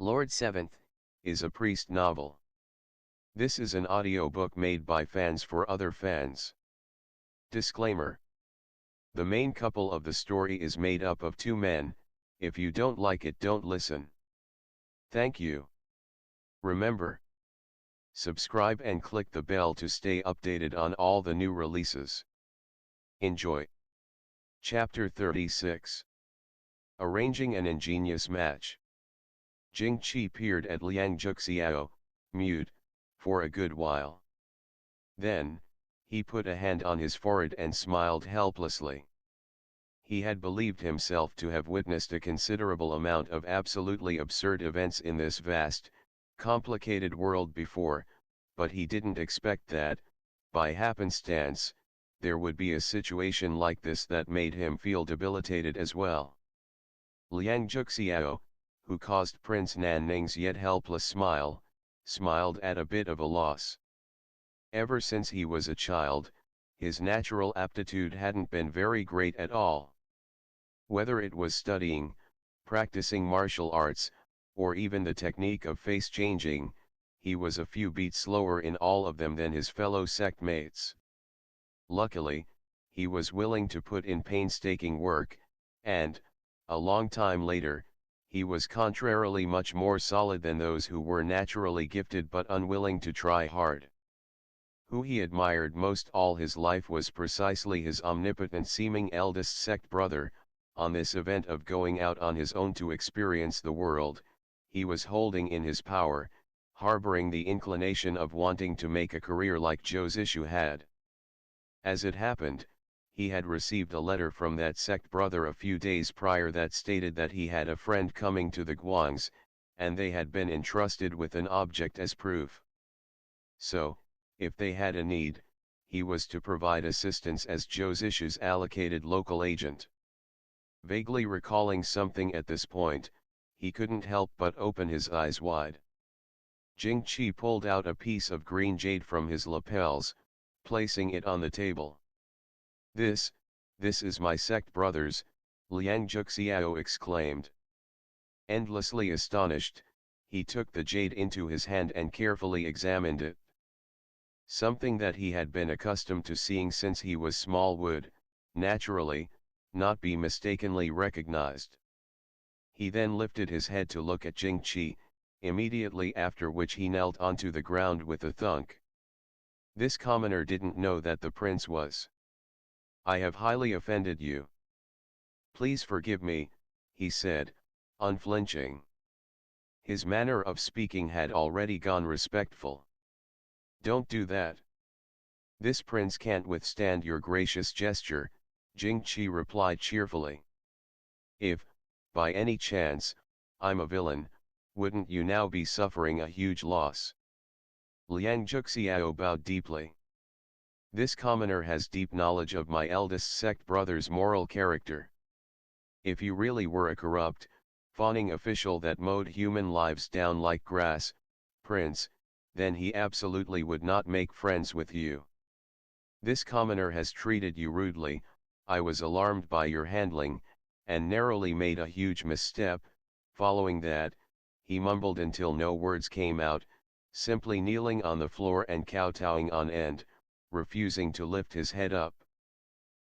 Lord Seventh, is a priest novel. This is an audiobook made by fans for other fans. Disclaimer. The main couple of the story is made up of two men. If you don't like it, don't listen. Thank you. Remember, subscribe and click the bell to stay updated on all the new releases. Enjoy. Chapter 36. Arranging an ingenious match. Jing Chi peered at Liang Juxiao, mute, for a good while. Then, he put a hand on his forehead and smiled helplessly. He had believed himself to have witnessed a considerable amount of absolutely absurd events in this vast, complicated world before, but he didn't expect that, by happenstance, there would be a situation like this that made him feel debilitated as well. Liang Juxiao, who caused Prince Nanning's yet helpless smile, smiled at a bit of a loss. Ever since he was a child, his natural aptitude hadn't been very great at all. Whether it was studying, practicing martial arts, or even the technique of face changing, he was a few beats slower in all of them than his fellow sect mates. Luckily, he was willing to put in painstaking work, and, a long time later, he was contrarily much more solid than those who were naturally gifted but unwilling to try hard. Who he admired most all his life was precisely his omnipotent seeming eldest sect brother. On this event of going out on his own to experience the world, he was holding in his power, harboring the inclination of wanting to make a career like ChiChi had. As it happened, he had received a letter from that sect brother a few days prior that stated that he had a friend coming to the Guangs, and they had been entrusted with an object as proof. So, if they had a need, he was to provide assistance as ChiChi's allocated local agent. Vaguely recalling something at this point, he couldn't help but open his eyes wide. Jing Chi pulled out a piece of green jade from his lapels, placing it on the table. This is my sect brother's," Liang Juxiao exclaimed. Endlessly astonished, he took the jade into his hand and carefully examined it. Something that he had been accustomed to seeing since he was small would, naturally, not be mistakenly recognized. He then lifted his head to look at Jing Chi, immediately after which he knelt onto the ground with a thunk. This commoner didn't know that the prince was. "I have highly offended you. Please forgive me," he said, unflinching. His manner of speaking had already gone respectful. "Don't do that. This prince can't withstand your gracious gesture," Jing Chi replied cheerfully. "If, by any chance, I'm a villain, wouldn't you now be suffering a huge loss?" Liang Juxiao bowed deeply. "This commoner has deep knowledge of my eldest sect brother's moral character. If you really were a corrupt, fawning official that mowed human lives down like grass, prince, then he absolutely would not make friends with you. This commoner has treated you rudely. I was alarmed by your handling, and narrowly made a huge misstep. Following that, he mumbled until no words came out, simply kneeling on the floor and kowtowing on end, refusing to lift his head up.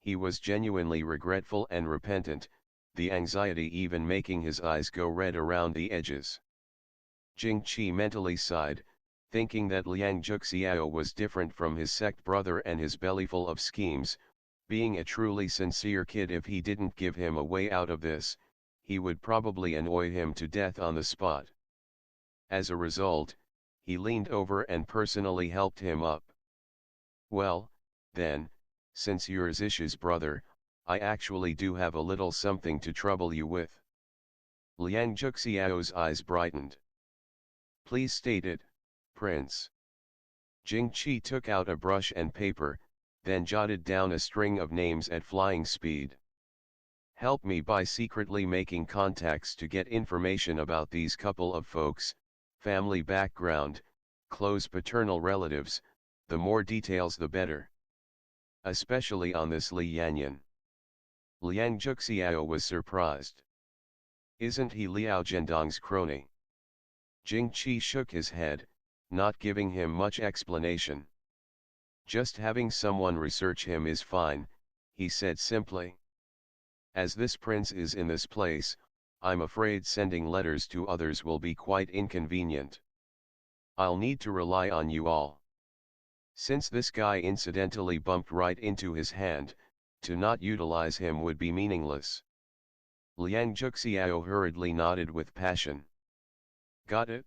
He was genuinely regretful and repentant, the anxiety even making his eyes go red around the edges." Jing Chi mentally sighed, thinking that Liang Juxiao was different from his sect brother and his bellyful of schemes. Being a truly sincere kid, if he didn't give him a way out of this, he would probably annoy him to death on the spot. As a result, he leaned over and personally helped him up. "Well, then, since you're ChiChi's brother, I actually do have a little something to trouble you with." Liang Juxiao's eyes brightened. "Please state it, prince." Jing Chi took out a brush and paper, then jotted down a string of names at flying speed. "Help me by secretly making contacts to get information about these couple of folks, family background, close paternal relatives, the more details the better. Especially on this Li Yanyan." Liang Juxiao was surprised. "Isn't he Liao Zhendong's crony?" Jing Chi shook his head, not giving him much explanation. Just having someone research him is fine, he said simply. As this prince is in this place, I'm afraid sending letters to others will be quite inconvenient. I'll need to rely on you all. Since this guy incidentally bumped right into his hand, to not utilize him would be meaningless. Liang Juxiao hurriedly nodded with passion. Got it?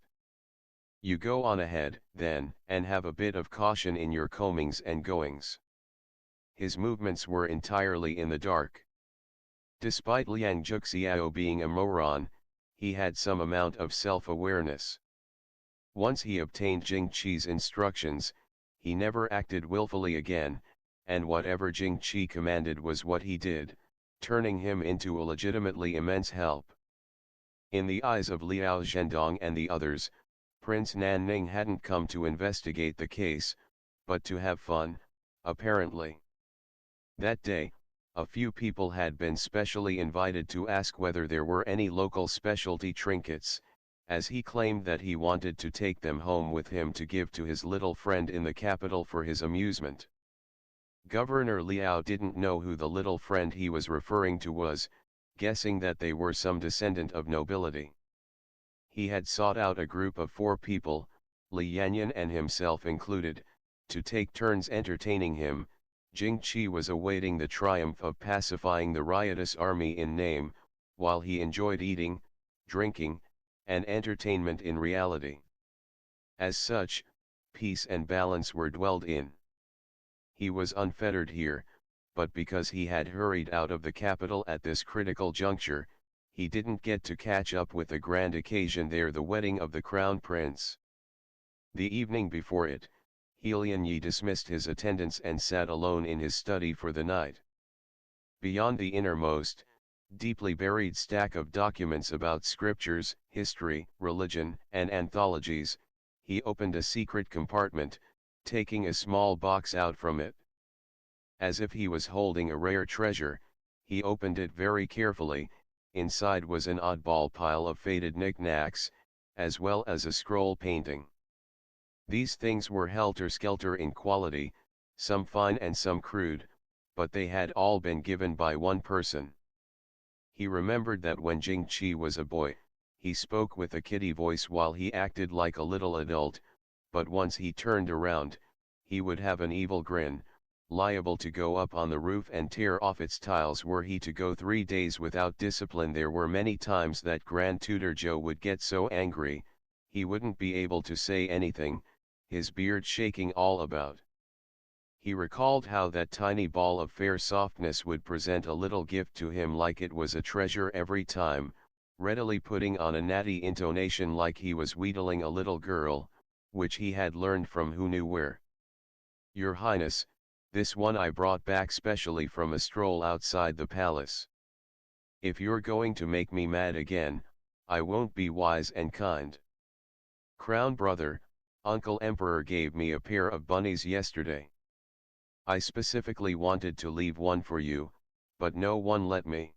You go on ahead, then, and have a bit of caution in your comings and goings. His movements were entirely in the dark. Despite Liang Juxiao being a moron, he had some amount of self-awareness. Once he obtained Jing Chi's instructions, he never acted willfully again, and whatever Jing Chi commanded was what he did, turning him into a legitimately immense help. In the eyes of Liao Zhendong and the others, Prince Nanning hadn't come to investigate the case, but to have fun, apparently. That day, a few people had been specially invited to ask whether there were any local specialty trinkets, as he claimed that he wanted to take them home with him to give to his little friend in the capital for his amusement. Governor Liao didn't know who the little friend he was referring to was, guessing that they were some descendant of nobility. He had sought out a group of 4 people, Li Yanyan and himself included, to take turns entertaining him. Jing Chi was awaiting the triumph of pacifying the riotous army in name, while he enjoyed eating, drinking, and entertainment in reality. As such, peace and balance were dwelled in. He was unfettered here, but because he had hurried out of the capital at this critical juncture, he didn't get to catch up with the grand occasion there, the wedding of the crown prince. The evening before it, Lian Yi dismissed his attendants and sat alone in his study for the night. Beyond the innermost, deeply buried stack of documents about scriptures, history, religion, and anthologies, he opened a secret compartment, taking a small box out from it. As if he was holding a rare treasure, he opened it very carefully. Inside was an oddball pile of faded knickknacks, as well as a scroll painting. These things were helter-skelter in quality, some fine and some crude, but they had all been given by one person. He remembered that when Jing Chi was a boy, he spoke with a kiddie voice while he acted like a little adult, but once he turned around, he would have an evil grin, liable to go up on the roof and tear off its tiles were he to go 3 days without discipline. There were many times that Grand Tutor Zhou would get so angry, he wouldn't be able to say anything, his beard shaking all about. He recalled how that tiny ball of fair softness would present a little gift to him like it was a treasure every time, readily putting on a natty intonation like he was wheedling a little girl, which he had learned from who knew where. "Your Highness, this one I brought back specially from a stroll outside the palace. If you're going to make me mad again, I won't be wise and kind. Crown brother, Uncle Emperor gave me a pair of bunnies yesterday. I specifically wanted to leave one for you, but no one let me.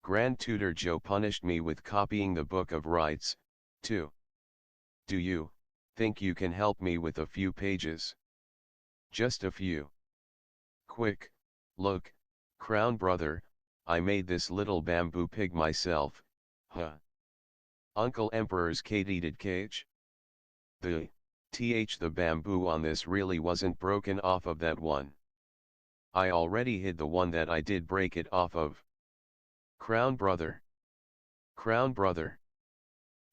Grand Tutor Zhou punished me with copying the Book of Rites, too. Do you think you can help me with a few pages? Just a few. Quick, look, Crown brother, I made this little bamboo pig myself, huh? Uncle Emperor's kated cage? The bamboo on this really wasn't broken off of that one. I already hid the one that I did break it off of. Crown brother. Crown brother.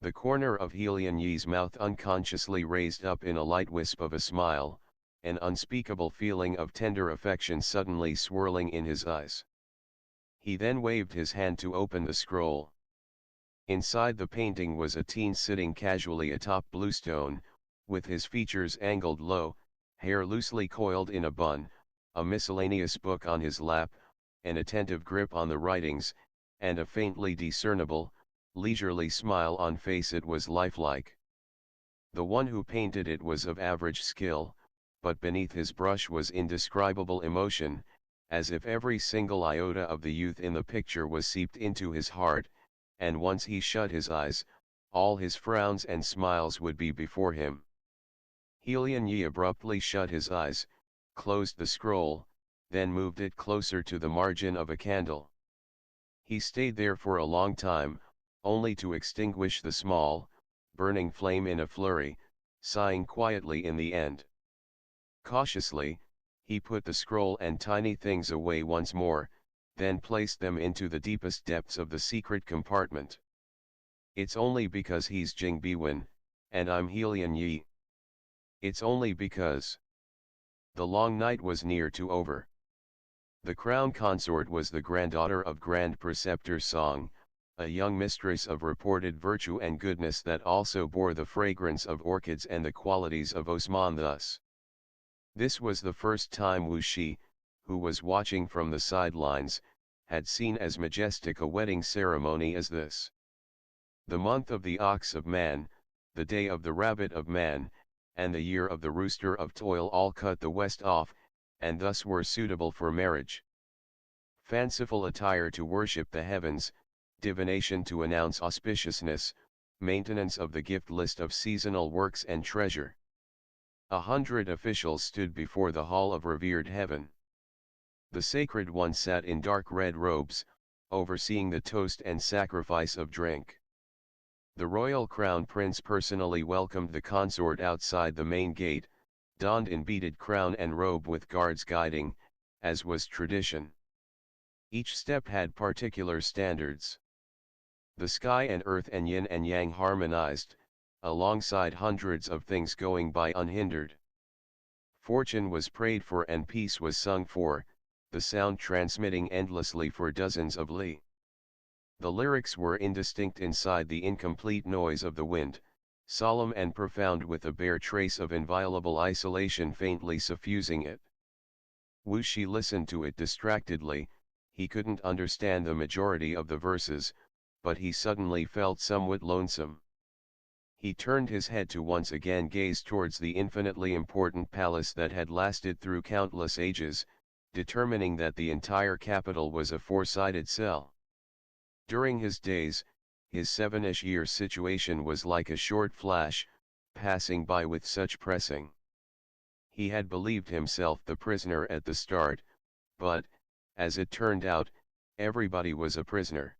The corner of Lian Yi's mouth unconsciously raised up in a light wisp of a smile, an unspeakable feeling of tender affection suddenly swirling in his eyes. He then waved his hand to open the scroll. Inside the painting was a teen sitting casually atop bluestone, with his features angled low, hair loosely coiled in a bun, a miscellaneous book on his lap, an attentive grip on the writings, and a faintly discernible, leisurely smile on face. It was lifelike. The one who painted it was of average skill, but beneath his brush was indescribable emotion, as if every single iota of the youth in the picture was seeped into his heart, and once he shut his eyes, all his frowns and smiles would be before him. Liang Yi abruptly shut his eyes, closed the scroll, then moved it closer to the margin of a candle. He stayed there for a long time, only to extinguish the small, burning flame in a flurry, sighing quietly in the end. Cautiously, he put the scroll and tiny things away once more, then placed them into the deepest depths of the secret compartment. It's only because he's Jing Beiyuan, and I'm Liang Yi. It's only because. The long night was near to over. The crown consort was the granddaughter of Grand Preceptor Song, a young mistress of reported virtue and goodness that also bore the fragrance of orchids and the qualities of Osman thus. This was the first time Wuxia, who was watching from the sidelines, had seen as majestic a wedding ceremony as this. The month of the ox of man, the day of the rabbit of man, and the year of the rooster of toil all cut the west off, and thus were suitable for marriage. Fanciful attire to worship the heavens, divination to announce auspiciousness, maintenance of the gift list of seasonal works and treasure. 100 officials stood before the hall of revered heaven. The sacred one sat in dark red robes, overseeing the toast and sacrifice of drink. The royal crown prince personally welcomed the consort outside the main gate, donned in beaded crown and robe with guards guiding, as was tradition. Each step had particular standards. The sky and earth and yin and yang harmonized, alongside hundreds of things going by unhindered. Fortune was prayed for and peace was sung for, the sound transmitting endlessly for dozens of li. The lyrics were indistinct inside the incomplete noise of the wind, solemn and profound with a bare trace of inviolable isolation faintly suffusing it. Wuxia listened to it distractedly. He couldn't understand the majority of the verses, but he suddenly felt somewhat lonesome. He turned his head to once again gaze towards the infinitely important palace that had lasted through countless ages, determining that the entire capital was a four-sided cell. During his days, his 7-ish-year situation was like a short flash, passing by with such pressing. He had believed himself the prisoner at the start, but, as it turned out, everybody was a prisoner.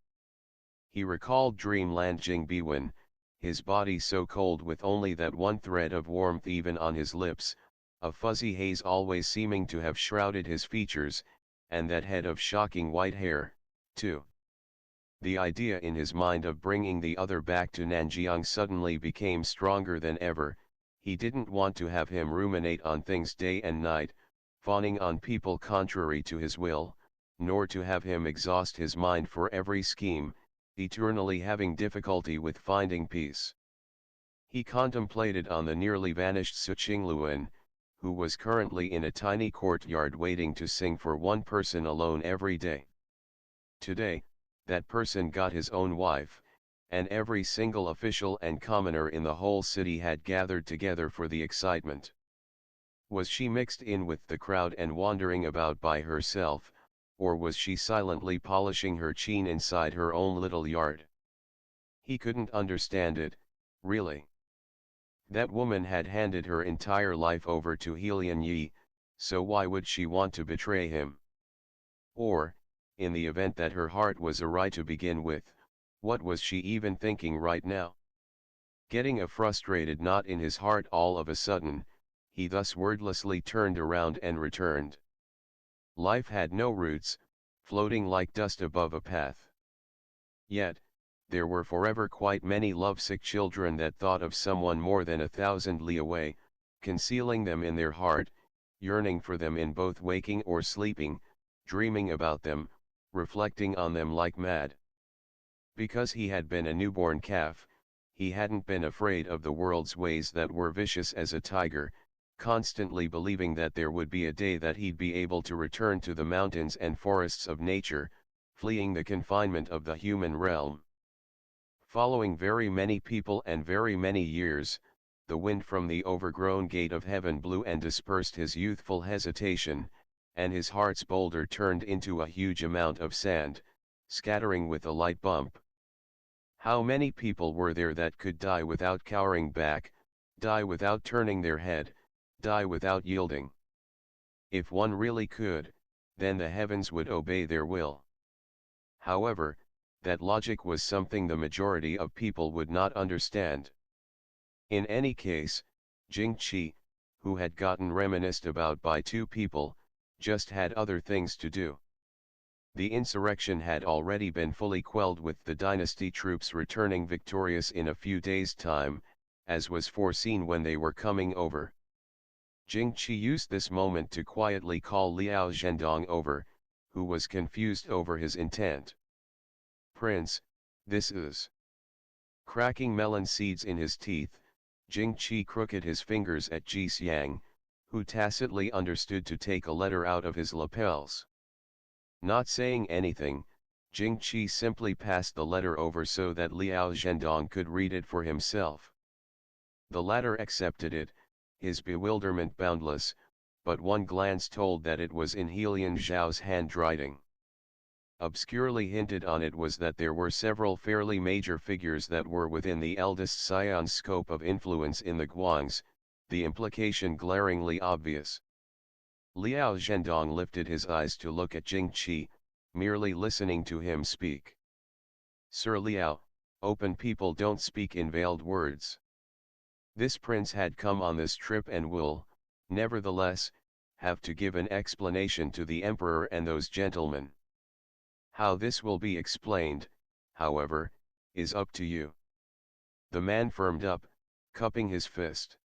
He recalled dreamland Jing Beiyuan, his body so cold with only that one thread of warmth even on his lips, a fuzzy haze always seeming to have shrouded his features, and that head of shocking white hair, too. The idea in his mind of bringing the other back to Nanjiang suddenly became stronger than ever. He didn't want to have him ruminate on things day and night, fawning on people contrary to his will, nor to have him exhaust his mind for every scheme, eternally having difficulty with finding peace. He contemplated on the nearly vanished Su Qingluan, who was currently in a tiny courtyard waiting to sing for one person alone every day. Today, that person got his own wife, and every single official and commoner in the whole city had gathered together for the excitement. Was she mixed in with the crowd and wandering about by herself, or was she silently polishing her chin inside her own little yard? He couldn't understand it, really. That woman had handed her entire life over to Liang Yi, so why would she want to betray him? Or, in the event that her heart was awry to begin with, what was she even thinking right now? Getting a frustrated knot in his heart all of a sudden, he thus wordlessly turned around and returned. Life had no roots, floating like dust above a path. Yet, there were forever quite many lovesick children that thought of someone more than 1,000 li away, concealing them in their heart, yearning for them in both waking or sleeping, dreaming about them, reflecting on them like mad. Because he had been a newborn calf, he hadn't been afraid of the world's ways that were vicious as a tiger, constantly believing that there would be a day that he'd be able to return to the mountains and forests of nature, fleeing the confinement of the human realm. Following very many people and very many years, the wind from the overgrown gate of heaven blew and dispersed his youthful hesitation, and his heart's boulder turned into a huge amount of sand, scattering with a light bump. How many people were there that could die without cowering back, die without turning their head, die without yielding? If one really could, then the heavens would obey their will. However, that logic was something the majority of people would not understand. In any case, Jing Chi, who had gotten reminisced about by two people, just had other things to do. The insurrection had already been fully quelled with the dynasty troops returning victorious in a few days' time, as was foreseen when they were coming over. Jing Chi used this moment to quietly call Liao Zhendong over, who was confused over his intent. "Prince, this is..." Cracking melon seeds in his teeth, Jing Chi crooked his fingers at Ji Xiang, who tacitly understood to take a letter out of his lapels. Not saying anything, Jing Chi simply passed the letter over so that Liao Zhendong could read it for himself. The latter accepted it, his bewilderment boundless, but one glance told that it was in Liang Zhao's handwriting. Obscurely hinted on it was that there were several fairly major figures that were within the eldest scion's scope of influence in the Guangs, the implication glaringly obvious. Liao Zhendong lifted his eyes to look at Jing Chi, merely listening to him speak. "Sir Liao, open people don't speak in veiled words. This prince had come on this trip and will, nevertheless, have to give an explanation to the emperor and those gentlemen. How this will be explained, however, is up to you." The man firmed up, cupping his fist.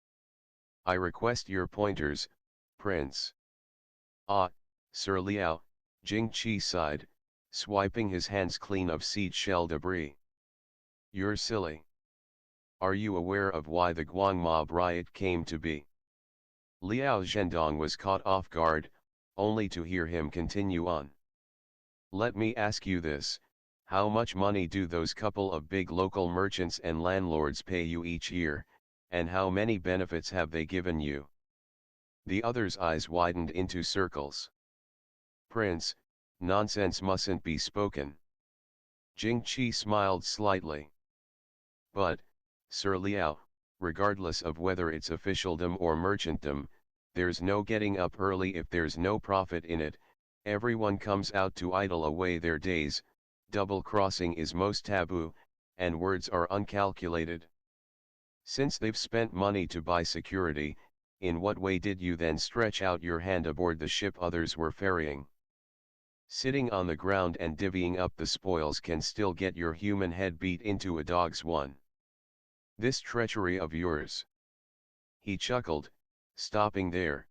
"I request your pointers, Prince." "Ah, Sir Liao," Jing Chi sighed, swiping his hands clean of seed shell debris. "You're silly. Are you aware of why the Guang mob riot came to be?" Liao Zhendong was caught off guard, only to hear him continue on. "Let me ask you this, how much money do those couple of big local merchants and landlords pay you each year, and how many benefits have they given you?" The other's eyes widened into circles. "Prince, nonsense mustn't be spoken." Jing Chi smiled slightly. "But, Sir Liao, regardless of whether it's officialdom or merchantdom, there's no getting up early if there's no profit in it. Everyone comes out to idle away their days, double-crossing is most taboo, and words are uncalculated. Since they've spent money to buy security, in what way did you then stretch out your hand aboard the ship others were ferrying? Sitting on the ground and divvying up the spoils can still get your human head beat into a dog's one. This treachery of yours..." He chuckled, stopping there.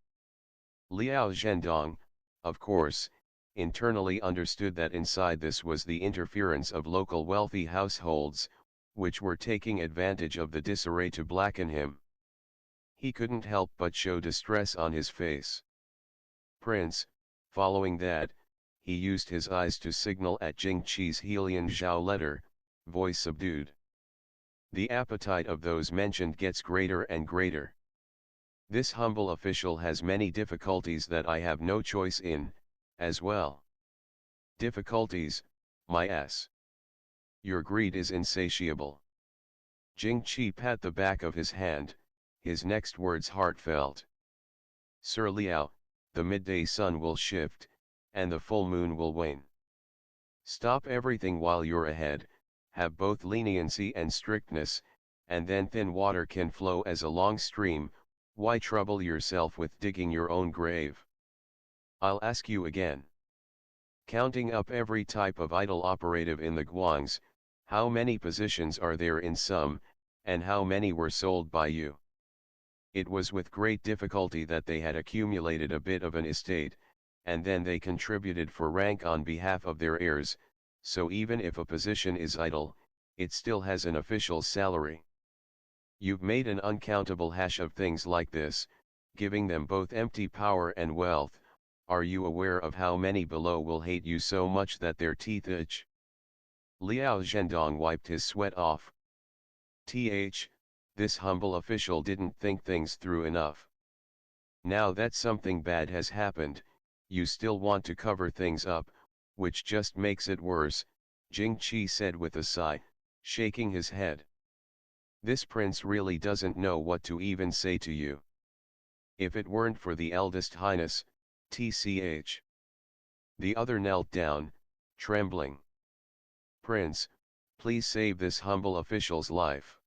Liao Zhendong, of course, internally understood that inside this was the interference of local wealthy households, which were taking advantage of the disarray to blacken him. He couldn't help but show distress on his face. "Prince," following that, he used his eyes to signal at Jing Chi's Liang Zhao letter, voice subdued. "The appetite of those mentioned gets greater and greater. This humble official has many difficulties that I have no choice in, as well." "Difficulties, my ass. Your greed is insatiable." Jing Chi pat the back of his hand, his next words heartfelt. "Sir Liao, the midday sun will shift, and the full moon will wane. Stop everything while you're ahead, have both leniency and strictness, and then thin water can flow as a long stream. Why trouble yourself with digging your own grave? I'll ask you again. Counting up every type of idle operative in the Guangs, how many positions are there in some, and how many were sold by you?" It was with great difficulty that they had accumulated a bit of an estate, and then they contributed for rank on behalf of their heirs, so even if a position is idle, it still has an official salary. You've made an uncountable hash of things like this, giving them both empty power and wealth. Are you aware of how many below will hate you so much that their teeth itch?" Liao Zhendong wiped his sweat off. This humble official didn't think things through enough. Now that something bad has happened, you still want to cover things up, which just makes it worse, Jing Chi said with a sigh. shaking his head. This prince really doesn't know what to even say to you. If it weren't for the eldest highness, TCH. The other knelt down, trembling. Prince, please save this humble official's life.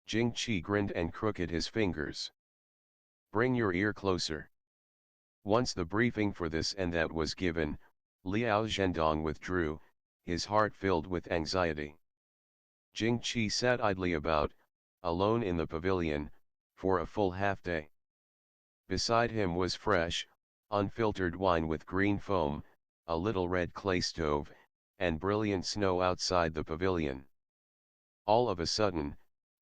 Jing Chi grinned and crooked his fingers. Bring your ear closer. Once the briefing for this and that was given, Liao Zhendong withdrew, his heart filled with anxiety. Jing Chi sat idly about, alone in the pavilion, for a full half-day. Beside him was fresh, unfiltered wine with green foam, a little red clay stove, and brilliant snow outside the pavilion. All of a sudden,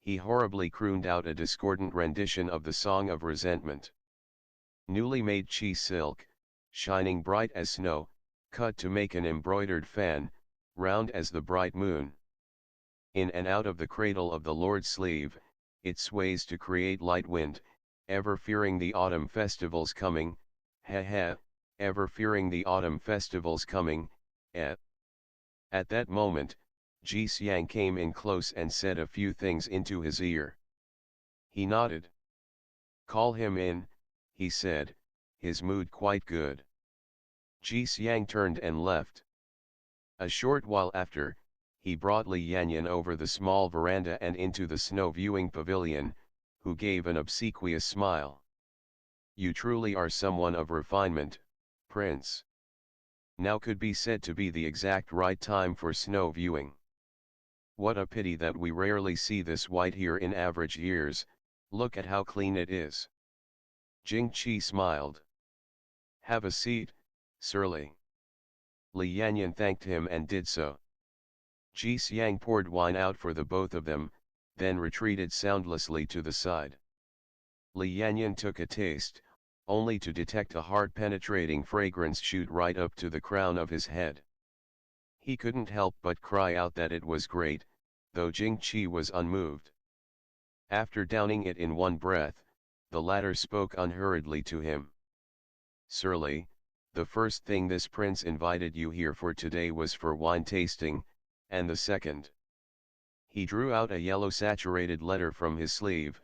he horribly crooned out a discordant rendition of the Song of Resentment. Newly made chi silk, shining bright as snow, cut to make an embroidered fan, round as the bright moon. In and out of the cradle of the Lord's sleeve, it sways to create light wind, ever fearing the autumn festival's coming, ever fearing the autumn festival's coming, eh. At that moment, Ji Xiang came in close and said a few things into his ear. He nodded. Call him in, he said, his mood quite good. Ji Xiang turned and left. A short while after, he brought Li Yanyan over the small veranda and into the snow viewing pavilion, who gave an obsequious smile. You truly are someone of refinement, Prince. Now could be said to be the exact right time for snow viewing. What a pity that we rarely see this white here in average years. Look at how clean it is. Jing Chi smiled. Have a seat, Sir Li. Li Yanyan thanked him and did so. Ji Xiang poured wine out for the both of them, then retreated soundlessly to the side. Li Yanyan took a taste, only to detect a heart-penetrating fragrance shoot right up to the crown of his head. He couldn't help but cry out that it was great, though Jing Chi was unmoved. After downing it in one breath, the latter spoke unhurriedly to him. Sir Li, the first thing this prince invited you here for today was for wine tasting, and the second. He drew out a yellow saturated letter from his sleeve,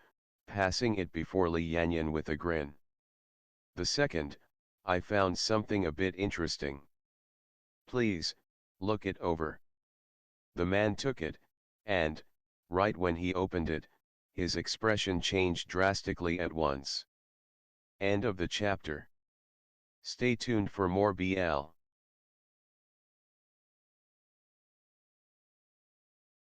passing it before Li Yanyan with a grin. The second, I found something a bit interesting. Please, look it over. The man took it, and, right when he opened it, his expression changed drastically at once. End of the chapter. Stay tuned for more BL.